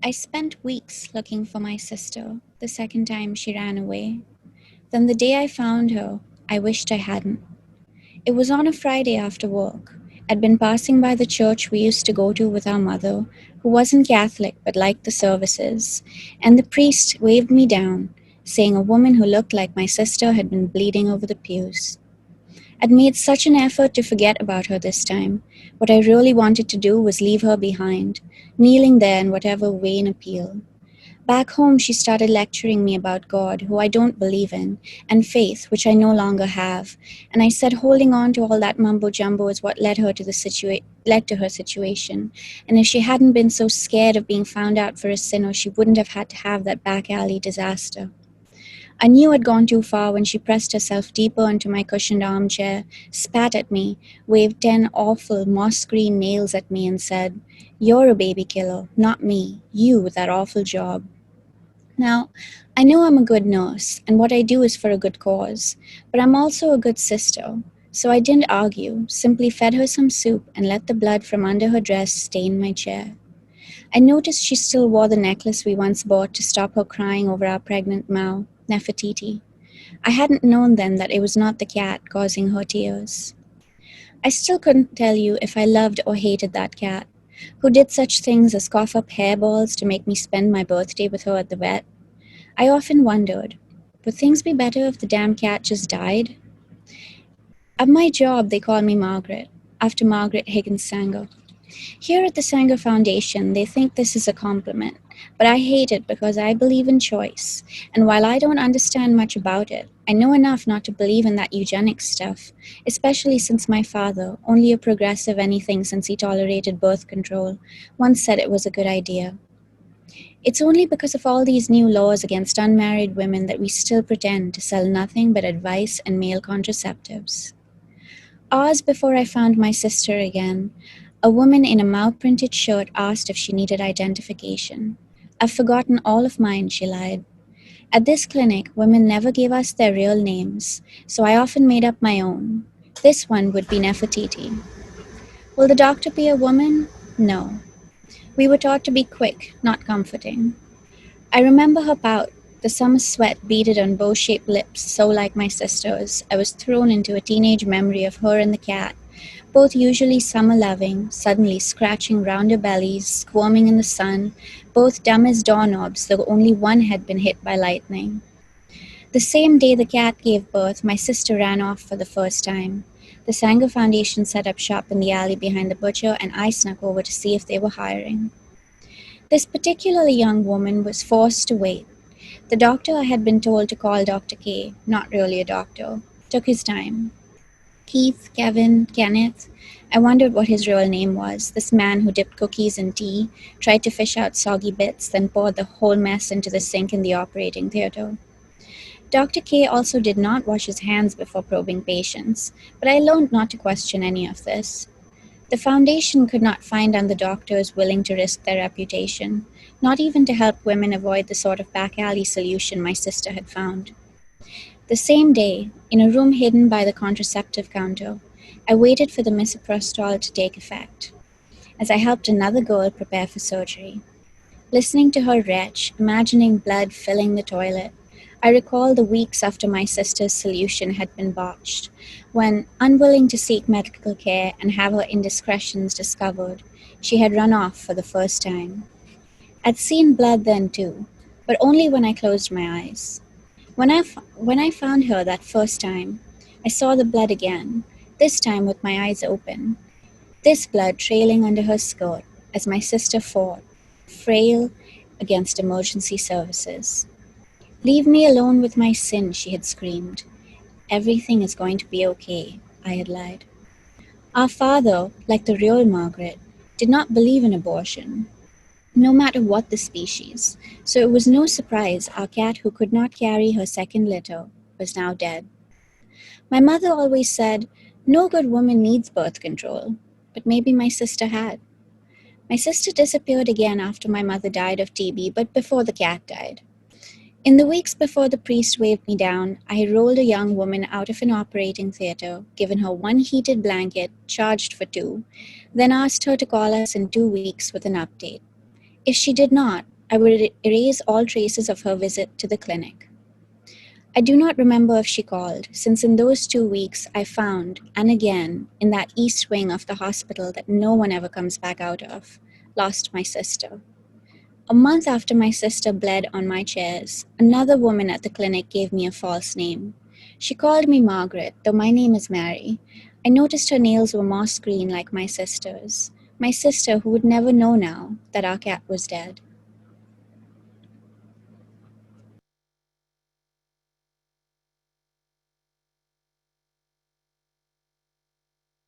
I spent weeks looking for my sister the second time she ran away. Then the day I found her, I wished I hadn't. It was on a Friday after work. I'd been passing by the church we used to go to with our mother, who wasn't Catholic but liked the services, and the priest waved me down, saying a woman who looked like my sister had been bleeding over the pews. I'd made such an effort to forget about her this time. What I really wanted to do was leave her behind, kneeling there in whatever vain appeal. Back home, she started lecturing me about God, who I don't believe in, and faith, which I no longer have. And I said holding on to all that mumbo jumbo is what led to her situation. And if she hadn't been so scared of being found out for a sinner, she wouldn't have had to have that back alley disaster. I knew I'd gone too far when she pressed herself deeper into my cushioned armchair, spat at me, waved 10 awful moss green nails at me, and said, "You're a baby killer, not me. You with that awful job." Now, I know I'm a good nurse, and what I do is for a good cause, but I'm also a good sister. So I didn't argue, simply fed her some soup and let the blood from under her dress stain my chair. I noticed she still wore the necklace we once bought to stop her crying over our pregnant Mao, Nefertiti. I hadn't known then that it was not the cat causing her tears. I still couldn't tell you if I loved or hated that cat, who did such things as cough up hairballs to make me spend my birthday with her at the vet. I often wondered, would things be better if the damn cat just died? At my job, they call me Margaret, after Margaret Higgins Sanger. Here at the Sanger Foundation, they think this is a compliment, but I hate it because I believe in choice, and while I don't understand much about it, I know enough not to believe in that eugenics stuff, especially since my father, only a progressive anything since he tolerated birth control, once said it was a good idea. It's only because of all these new laws against unmarried women that we still pretend to sell nothing but advice and male contraceptives. Hours before I found my sister again, a woman in a mouth printed shirt asked if she needed identification. "I've forgotten all of mine," she lied. "At this clinic, women never gave us their real names, so I often made up my own. This one would be Nefertiti." Will the doctor be a woman? No. We were taught to be quick, not comforting. I remember her pout, the summer sweat beaded on bow-shaped lips so like my sister's. I was thrown into a teenage memory of her and the cat, both usually summer-loving, suddenly scratching rounder bellies, squirming in the sun, both dumb as doorknobs, though only one had been hit by lightning. The same day the cat gave birth, my sister ran off for the first time. The Sanger Foundation set up shop in the alley behind the butcher, and I snuck over to see if they were hiring. This particularly young woman was forced to wait. The doctor I had been told to call Dr. K, not really a doctor, took his time. Keith, Kevin, Kenneth. I wondered what his real name was, this man who dipped cookies in tea, tried to fish out soggy bits, then poured the whole mess into the sink in the operating theater. Dr. K also did not wash his hands before probing patients, but I learned not to question any of this. The foundation could not find other doctors willing to risk their reputation, not even to help women avoid the sort of back alley solution my sister had found. The same day, in a room hidden by the contraceptive counter, I waited for the misoprostol to take effect, as I helped another girl prepare for surgery. Listening to her retch, imagining blood filling the toilet, I recall the weeks after my sister's solution had been botched, when, unwilling to seek medical care and have her indiscretions discovered, she had run off for the first time. I'd seen blood then too, but only when I closed my eyes. When I found her that first time, I saw the blood again, this time with my eyes open. This blood trailing under her skirt as my sister fought, frail, against emergency services. "Leave me alone with my sin," she had screamed. "Everything is going to be okay," I had lied. Our father, like the real Margaret, did not believe in abortion, no matter what the species, so it was no surprise our cat who could not carry her second litter was now dead. My mother always said, "No good woman needs birth control," but maybe my sister had. My sister disappeared again after my mother died of TB, but before the cat died. In the weeks before the priest waved me down, I had rolled a young woman out of an operating theater, given her one heated blanket, charged for two, then asked her to call us in 2 weeks with an update. If she did not, I would erase all traces of her visit to the clinic. I do not remember if she called, since in those 2 weeks I found, and again, in that east wing of the hospital that no one ever comes back out of, lost my sister. A month after my sister bled on my chairs, another woman at the clinic gave me a false name. She called me Margaret, though my name is Mary. I noticed her nails were moss green like my sister's. My sister, who would never know now that our cat was dead.